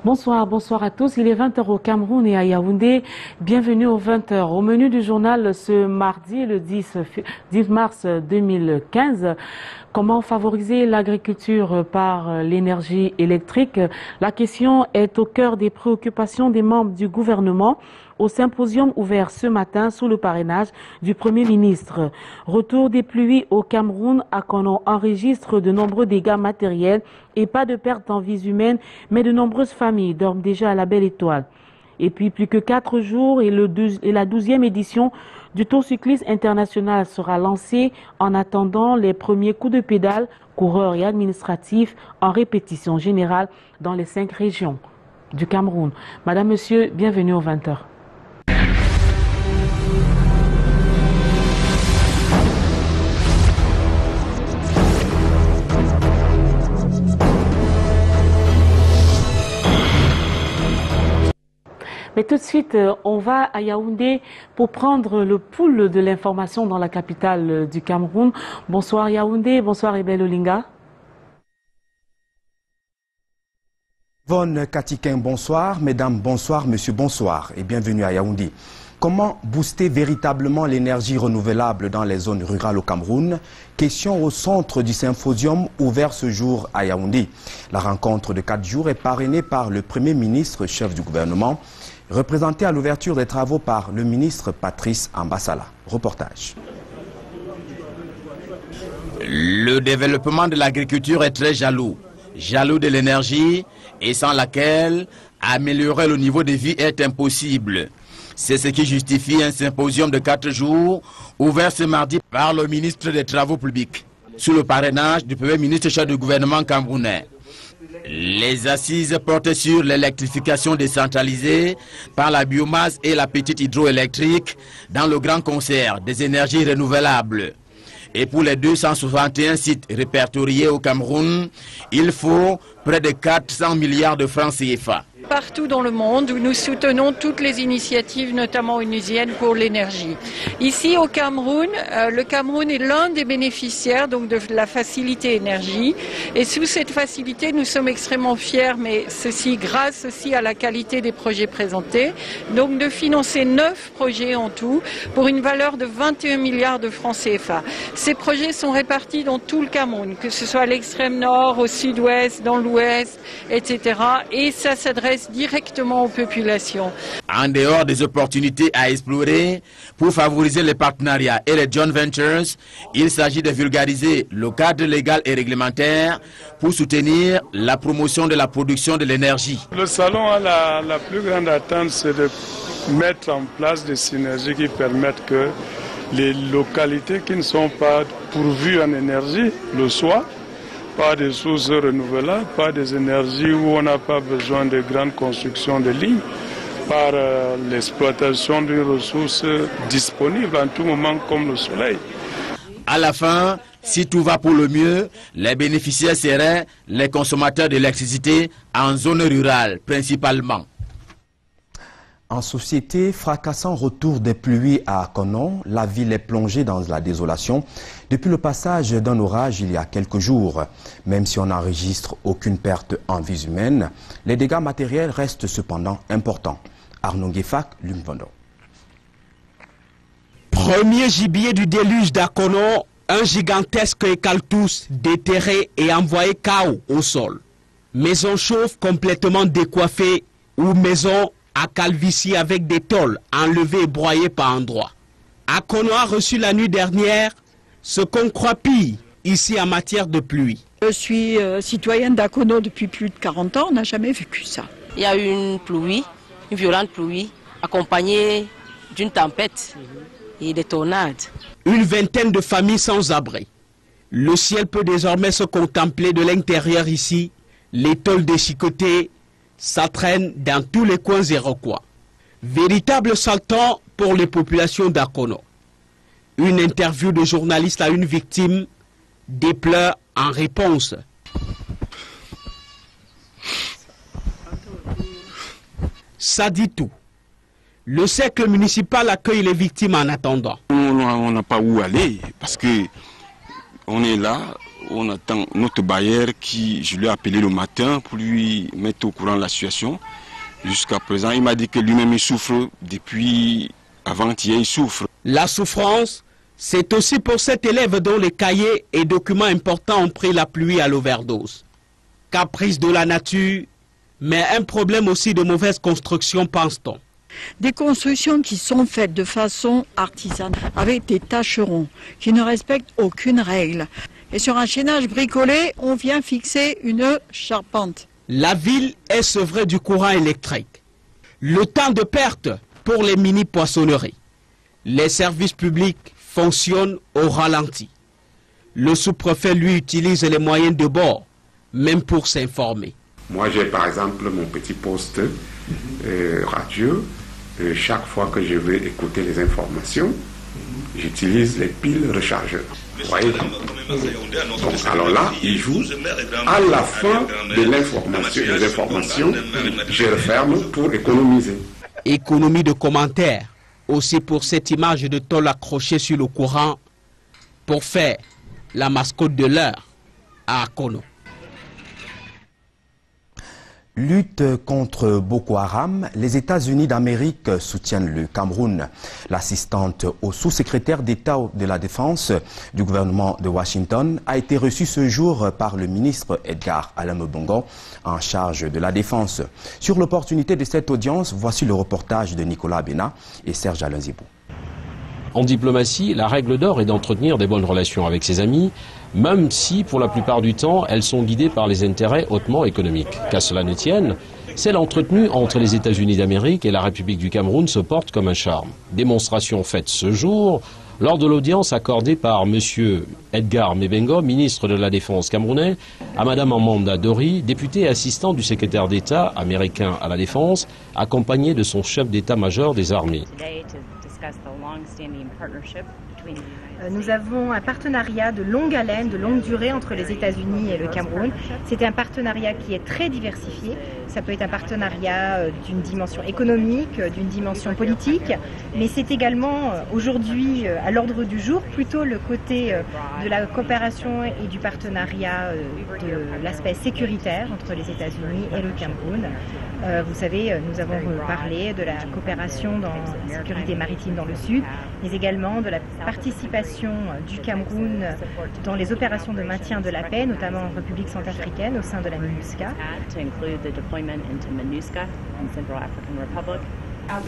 Bonsoir à tous. Il est 20h au Cameroun et à Yaoundé. Bienvenue aux 20h. Au menu du journal ce mardi, le 10 mars 2015, comment favoriser l'agriculture par l'énergie électrique? La question est au cœur des préoccupations des membres du gouvernement au symposium ouvert ce matin sous le parrainage du Premier ministre. Retour des pluies au Cameroun, Akono enregistre de nombreux dégâts matériels et pas de perte en vies humaines, mais de nombreuses familles dorment déjà à la belle étoile. Et puis plus que 4 jours et la 12e édition du Tour cycliste international sera lancée en attendant les premiers coups de pédale, coureurs et administratifs en répétition générale dans les 5 régions du Cameroun. Madame, Monsieur, bienvenue aux 20h. Mais tout de suite, on va à Yaoundé pour prendre le pouls de l'information dans la capitale du Cameroun. Bonsoir Yaoundé, bonsoir Ebel Olinga. Yvonne Katikin, bonsoir. Mesdames, bonsoir. Monsieur, bonsoir. Et bienvenue à Yaoundé. Comment booster véritablement l'énergie renouvelable dans les zones rurales au Cameroun? Question au centre du symposium ouvert ce jour à Yaoundé. La rencontre de 4 jours est parrainée par le Premier ministre, chef du gouvernement, représenté à l'ouverture des travaux par le ministre Patrice Ambassala. Reportage. Le développement de l'agriculture est très jaloux de l'énergie et sans laquelle améliorer le niveau de vie est impossible. C'est ce qui justifie un symposium de 4 jours ouvert ce mardi par le ministre des Travaux publics sous le parrainage du Premier ministre chef du gouvernement camerounais. Les assises portent sur l'électrification décentralisée par la biomasse et la petite hydroélectrique dans le grand concert des énergies renouvelables. Et pour les 261 sites répertoriés au Cameroun, il faut près de 400 milliards de francs CFA. Partout dans le monde où nous soutenons toutes les initiatives, notamment onusiennes pour l'énergie. Ici au Cameroun, le Cameroun est l'un des bénéficiaires donc de la facilité énergie. Et sous cette facilité, nous sommes extrêmement fiers, mais ceci grâce aussi à la qualité des projets présentés, donc de financer 9 projets en tout pour une valeur de 21 milliards de francs CFA. Ces projets sont répartis dans tout le Cameroun, que ce soit à l'extrême nord, au sud-ouest, dans l'ouest, etc. Et ça s'adresse directement aux populations. En dehors des opportunités à explorer pour favoriser les partenariats et les joint ventures, il s'agit de vulgariser le cadre légal et réglementaire pour soutenir la promotion de la production de l'énergie. Le salon a la plus grande attente, c'est de mettre en place des synergies qui permettent que les localités qui ne sont pas pourvues en énergie le soient. Pas des sources renouvelables, pas des énergies où on n'a pas besoin de grandes constructions de lignes, par l'exploitation d'une ressource disponible en tout moment comme le soleil. À la fin, si tout va pour le mieux, les bénéficiaires seraient les consommateurs d'électricité en zone rurale principalement. En société, fracassant retour des pluies à Akono, la ville est plongée dans la désolation depuis le passage d'un orage il y a quelques jours. Même si on n'enregistre aucune perte en vies humaines, les dégâts matériels restent cependant importants. Arnaud Gueffak, Lumvondo. Premier gibier du déluge d'Akono, un gigantesque eucalyptus déterré et envoyé KO au sol. Maison chauve complètement décoiffée ou maison à calvitie avec des tôles enlevées et broyées par endroits. Akono a reçu la nuit dernière ce qu'on croit pire ici en matière de pluie. Je suis citoyenne d'Akono depuis plus de 40 ans, on n'a jamais vécu ça. Il y a eu une pluie, une violente pluie, accompagnée d'une tempête et des tornades. Une vingtaine de familles sans abri. Le ciel peut désormais se contempler de l'intérieur ici, les tôles déchiquetées, ça traîne dans tous les coins iroquois. Véritable saltan pour les populations d'Akono. Une interview de journaliste à une victime déplore en réponse. Ça dit tout. Le cercle municipal accueille les victimes en attendant. On n'a pas où aller parce que on est là on attend notre bailleur qui, je lui ai appelé le matin pour lui mettre au courant de la situation. Jusqu'à présent, il m'a dit que lui-même il souffre depuis avant-hier, il souffre. La souffrance, c'est aussi pour cet élève dont les cahiers et documents importants ont pris la pluie à l'overdose. Caprice de la nature, mais un problème aussi de mauvaise construction, pense-t-on. Des constructions qui sont faites de façon artisanale, avec des tâcherons, qui ne respectent aucune règle. Et sur un chaînage bricolé, on vient fixer une charpente. La ville est sevrée du courant électrique. Le temps de perte pour les mini-poissonneries. Les services publics fonctionnent au ralenti. Le sous-préfet, lui, utilise les moyens de bord, même pour s'informer. Moi, j'ai par exemple mon petit poste radio. Chaque fois que je veux écouter les informations, j'utilise les piles rechargeurs. Vous voyez? Donc, alors là, il joue. À la fin de l'information, des informations, je referme pour économiser. Économie de commentaires, aussi pour cette image de tôle accrochée sur le courant, pour faire la mascotte de l'heure à Akono. Lutte contre Boko Haram, les États-Unis d'Amérique soutiennent le Cameroun. L'assistante au sous-secrétaire d'État de la Défense du gouvernement de Washington a été reçue ce jour par le ministre Edgar Alamobongo en charge de la Défense. Sur l'opportunité de cette audience, voici le reportage de Nicolas Bena et Serge Alain Zibou. En diplomatie, la règle d'or est d'entretenir des bonnes relations avec ses amis, même si, pour la plupart du temps, elles sont guidées par les intérêts hautement économiques. Qu'à cela ne tienne, celle entretenue entre les États-Unis d'Amérique et la République du Cameroun se porte comme un charme. Démonstration faite ce jour lors de l'audience accordée par M. Edgar Mebengo, ministre de la Défense camerounais, à Mme Amanda Dori, députée et assistant du secrétaire d'État américain à la Défense, accompagnée de son chef d'état-major des armées. Nous avons un partenariat de longue haleine, de longue durée entre les États-Unis et le Cameroun. C'est un partenariat qui est très diversifié. Ça peut être un partenariat d'une dimension économique, d'une dimension politique, mais c'est également aujourd'hui à l'ordre du jour plutôt le côté de la coopération et du partenariat de l'aspect sécuritaire entre les États-Unis et le Cameroun. Vous savez, nous avons parlé de la coopération dans la sécurité maritime dans le sud, mais également de la participation du Cameroun dans les opérations de maintien de la paix, notamment en République centrafricaine au sein de la MINUSCA.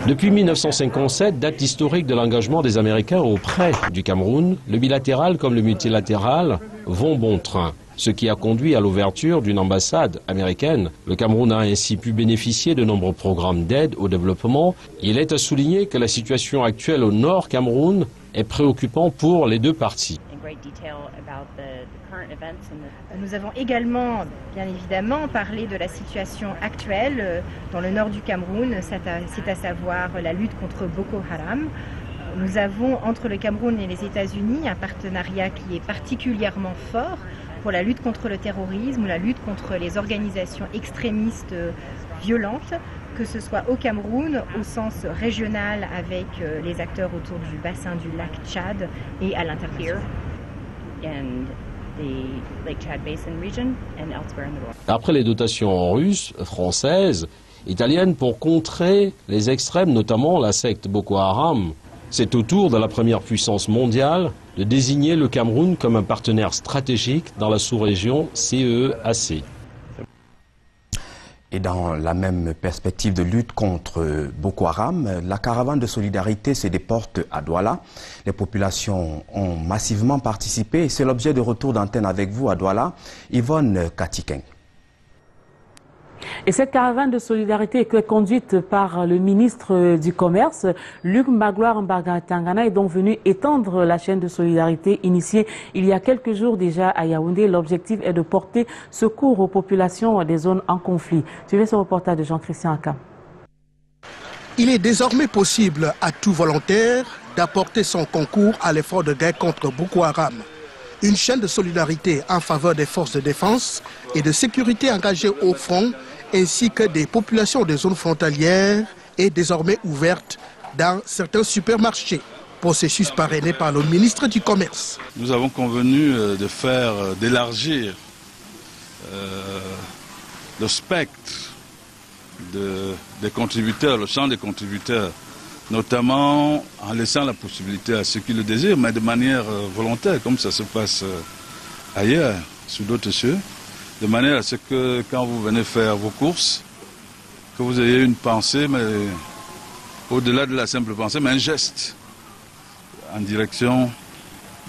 Depuis 1957, date historique de l'engagement des Américains auprès du Cameroun, le bilatéral comme le multilatéral vont bon train. Ce qui a conduit à l'ouverture d'une ambassade américaine. Le Cameroun a ainsi pu bénéficier de nombreux programmes d'aide au développement. Il est à souligner que la situation actuelle au nord Cameroun est préoccupante pour les deux parties. Nous avons également, bien évidemment, parlé de la situation actuelle dans le nord du Cameroun, c'est à savoir la lutte contre Boko Haram. Nous avons, entre le Cameroun et les États-Unis, un partenariat qui est particulièrement fort pour la lutte contre le terrorisme ou la lutte contre les organisations extrémistes violentes, que ce soit au Cameroun, au sens régional avec les acteurs autour du bassin du lac Tchad et à l'international. Après les dotations russes, françaises, italiennes pour contrer les extrêmes, notamment la secte Boko Haram, c'est au tour de la première puissance mondiale de désigner le Cameroun comme un partenaire stratégique dans la sous-région CEEAC. Et dans la même perspective de lutte contre Boko Haram, la caravane de solidarité se déporte à Douala. Les populations ont massivement participé et c'est l'objet de retour d'antenne avec vous à Douala, Yvonne Katiken. Et cette caravane de solidarité est conduite par le ministre du Commerce, Luc Magloire Mbagatangana, est donc venu étendre la chaîne de solidarité initiée il y a quelques jours déjà à Yaoundé. L'objectif est de porter secours aux populations des zones en conflit. Suivez ce reportage de Jean-Christian Akam. Il est désormais possible à tout volontaire d'apporter son concours à l'effort de guerre contre Boko Haram. Une chaîne de solidarité en faveur des forces de défense et de sécurité engagées au front, ainsi que des populations des zones frontalières, est désormais ouverte dans certains supermarchés. processus parrainé par le ministre du Commerce. Nous avons convenu d'élargir le spectre des contributeurs, le champ des contributeurs, notamment en laissant la possibilité à ceux qui le désirent, mais de manière volontaire, comme ça se passe ailleurs, sous d'autres cieux, de manière à ce que quand vous venez faire vos courses, que vous ayez une pensée, mais au-delà de la simple pensée, mais un geste en direction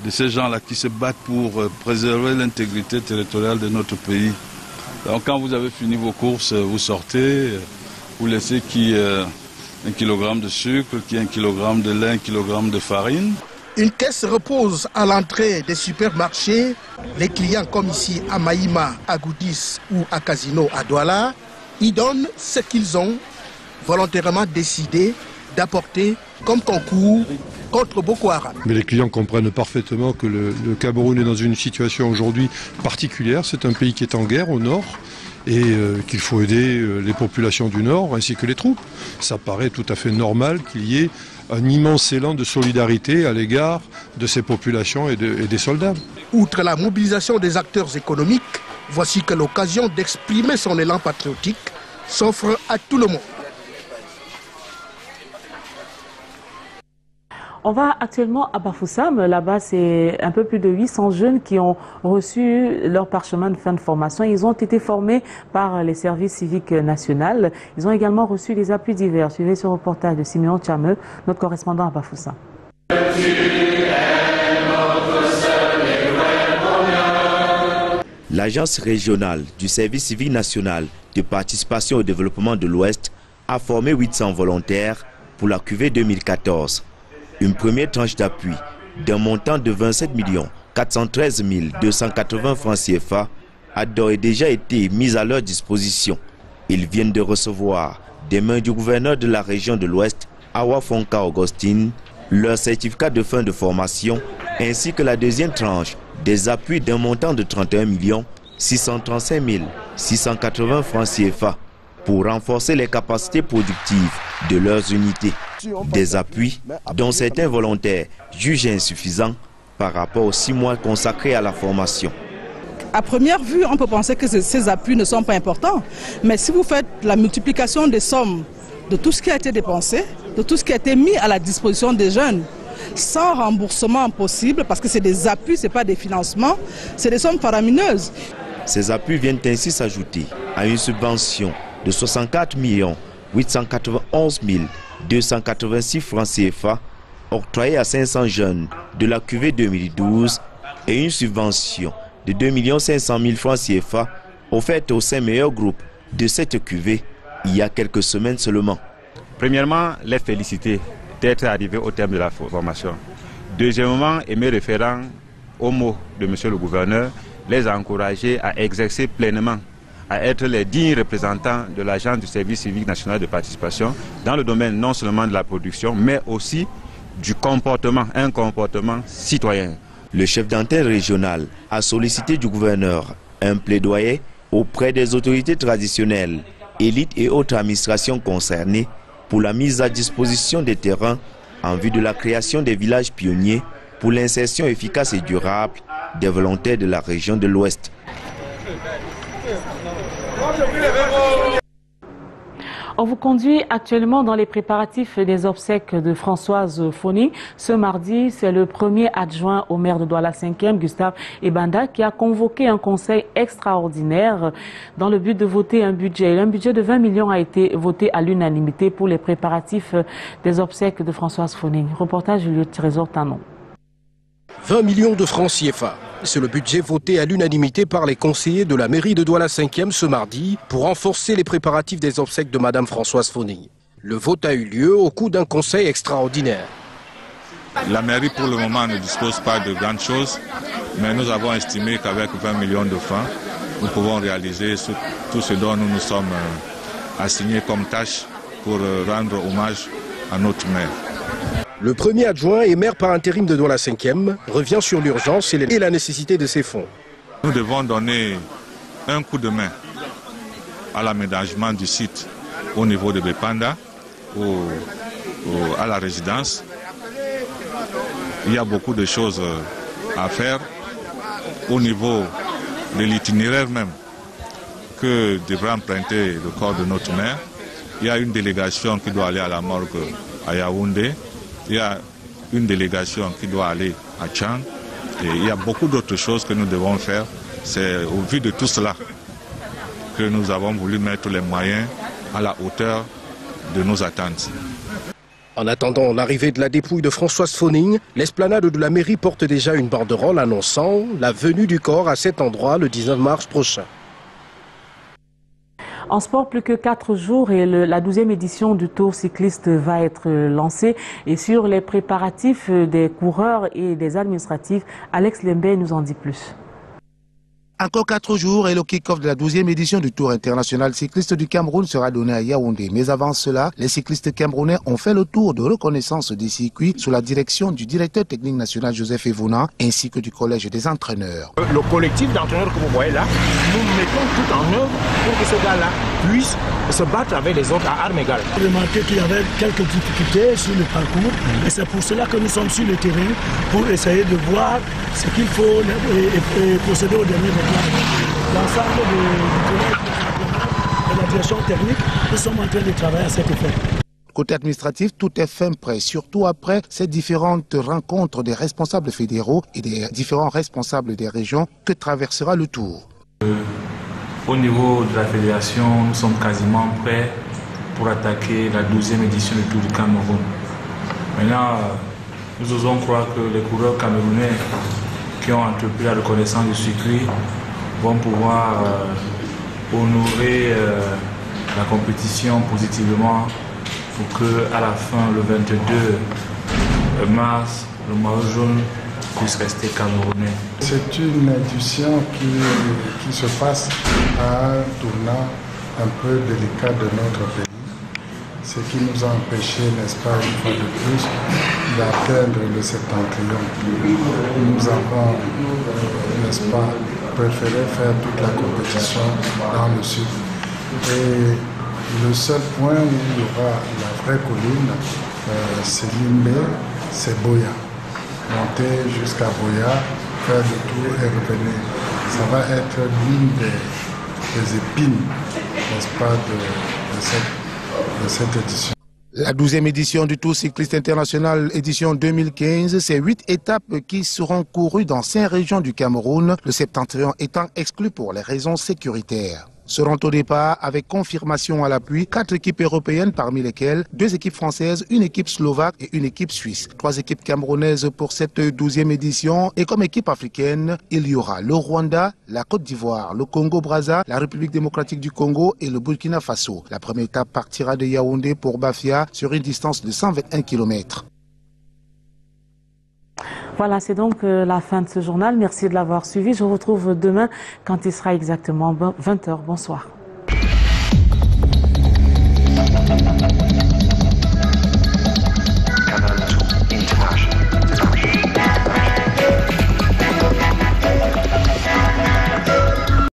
de ces gens-là qui se battent pour préserver l'intégrité territoriale de notre pays. Donc quand vous avez fini vos courses, vous sortez, vous laissez qui 1 kg de sucre, qui 1 kg de lait, 1 kg de farine. Une caisse repose à l'entrée des supermarchés. Les clients comme ici à Maïma, à Goudis ou à Casino à Douala, y donnent ce qu'ils ont volontairement décidé d'apporter comme concours contre Boko Haram. Mais les clients comprennent parfaitement que le Cameroun est dans une situation aujourd'hui particulière. C'est un pays qui est en guerre au nord et qu'il faut aider les populations du nord ainsi que les troupes. Ça paraît tout à fait normal qu'il y ait un immense élan de solidarité à l'égard de ces populations et des soldats. Outre la mobilisation des acteurs économiques, voici que l'occasion d'exprimer son élan patriotique s'offre à tout le monde. On va actuellement à Bafoussam. Là-bas, c'est un peu plus de 800 jeunes qui ont reçu leur parchemin de fin de formation. Ils ont été formés par les services civiques nationaux. Ils ont également reçu des appuis divers. Suivez ce reportage de Siméon Tchameux, notre correspondant à Bafoussam. L'agence régionale du service civique national de participation au développement de l'Ouest a formé 800 volontaires pour la cuvée 2014. Une première tranche d'appui d'un montant de 27 413 280 francs CFA a d'ores et déjà été mise à leur disposition. Ils viennent de recevoir des mains du gouverneur de la région de l'Ouest, Awa Fonka Augustine, leur certificat de fin de formation ainsi que la deuxième tranche des appuis d'un montant de 31 635 680 francs CFA pour renforcer les capacités productives de leurs unités. Des appuis dont certains volontaires jugent insuffisants par rapport aux 6 mois consacrés à la formation. À première vue, on peut penser que ces appuis ne sont pas importants, mais si vous faites la multiplication des sommes de tout ce qui a été dépensé, de tout ce qui a été mis à la disposition des jeunes, sans remboursement possible, parce que c'est des appuis, ce n'est pas des financements, c'est des sommes faramineuses. Ces appuis viennent ainsi s'ajouter à une subvention de 64 891 286 francs CFA octroyée à 500 jeunes de la cuvée 2012 et une subvention de 2 500 000 francs CFA offerte aux 5 meilleurs groupes de cette cuvée il y a quelques semaines seulement. Premièrement, les féliciter d'être arrivés au terme de la formation. Deuxièmement, et me référant aux mots de monsieur le gouverneur, les encourager à exercer pleinement, à être les dignes représentants de l'agence du service civique national de participation dans le domaine non seulement de la production, mais aussi du comportement, un comportement citoyen. Le chef d'antenne régional a sollicité du gouverneur un plaidoyer auprès des autorités traditionnelles, élites et autres administrations concernées pour la mise à disposition des terrains en vue de la création des villages pionniers pour l'insertion efficace et durable des volontaires de la région de l'Ouest. On vous conduit actuellement dans les préparatifs des obsèques de Françoise Fonning. Ce mardi, c'est le premier adjoint au maire de Douala 5e, Gustave Ebanda, qui a convoqué un conseil extraordinaire dans le but de voter un budget. Un budget de 20 millions a été voté à l'unanimité pour les préparatifs des obsèques de Françoise Fonning. Reportage Julio Trésor Tanon. 20 millions de francs CFA. C'est le budget voté à l'unanimité par les conseillers de la mairie de Douala 5e ce mardi pour renforcer les préparatifs des obsèques de Madame Françoise Fonning. Le vote a eu lieu au cours d'un conseil extraordinaire. La mairie pour le moment ne dispose pas de grandes choses, mais nous avons estimé qu'avec 20 millions de francs, nous pouvons réaliser tout ce dont nous nous sommes assignés comme tâche pour rendre hommage à notre maire. Le premier adjoint et maire par intérim de Douala 5e revient sur l'urgence et la nécessité de ces fonds. Nous devons donner un coup de main à l'aménagement du site au niveau de Bepanda, à la résidence. il y a beaucoup de choses à faire au niveau de l'itinéraire même que devrait emprunter le corps de notre mère. Il y a une délégation qui doit aller à la morgue à Yaoundé, il y a une délégation qui doit aller à Tchang, et il y a beaucoup d'autres choses que nous devons faire. C'est au vu de tout cela que nous avons voulu mettre les moyens à la hauteur de nos attentes. En attendant l'arrivée de la dépouille de Françoise Phoning, l'esplanade de la mairie porte déjà une banderole annonçant la venue du corps à cet endroit le 19 mars prochain. En sport, plus que 4 jours et la 12e édition du Tour cycliste va être lancée. Et sur les préparatifs des coureurs et des administratifs, Alex Lembé nous en dit plus. Encore 4 jours et le kick-off de la 12e édition du Tour international cycliste du Cameroun sera donné à Yaoundé. Mais avant cela, les cyclistes camerounais ont fait le tour de reconnaissance des circuits sous la direction du directeur technique national Joseph Evona ainsi que du collège des entraîneurs. Le collectif d'entraîneurs que vous voyez là, nous mettons tout en œuvre pour que ce gars-là puisse se battre avec les autres à armes égales. J'ai remarqué qu'il y avait quelques difficultés sur le parcours et c'est pour cela que nous sommes sur le terrain pour essayer de voir ce qu'il faut et procéder au dernier réglage. L'ensemble du collège et de la direction technique, nous sommes en train de travailler à cet effet. Côté administratif, tout est fin prêt, surtout après ces différentes rencontres des responsables fédéraux et des différents responsables des régions que traversera le Tour. Au niveau de la fédération, nous sommes quasiment prêts pour attaquer la 12e édition du Tour du Cameroun. Maintenant, nous osons croire que les coureurs camerounais qui ont entrepris la reconnaissance du circuit vont pouvoir honorer la compétition positivement pour que à la fin, le 22 mars, le maillot jaune puisse rester camerounais. C'est une édition qui se passe à un tournant un peu délicat de notre pays, ce qui nous a empêché, n'est-ce pas, une fois de plus, d'atteindre le septentrion. Nous avons, n'est-ce pas, préféré faire toute la compétition dans le sud. Et le seul point où il y aura la vraie colline, c'est Limbe, c'est Boya. Monter jusqu'à Boya, faire le tour et revenir. Ça va être l'une des épines, n'est-ce pas, de cette édition. La 12e édition du Tour cycliste international édition 2015, c'est 8 étapes qui seront courues dans 5 régions du Cameroun, le septentrion étant exclu pour les raisons sécuritaires. Seront au départ, avec confirmation à l'appui, 4 équipes européennes parmi lesquelles 2 équipes françaises, une équipe slovaque et une équipe suisse. 3 équipes camerounaises pour cette 12e édition et comme équipe africaine, il y aura le Rwanda, la Côte d'Ivoire, le Congo-Brazza, la République démocratique du Congo et le Burkina Faso. La première étape partira de Yaoundé pour Bafia sur une distance de 121 km. Voilà, c'est donc la fin de ce journal. Merci de l'avoir suivi. Je vous retrouve demain quand il sera exactement 20h. Bonsoir.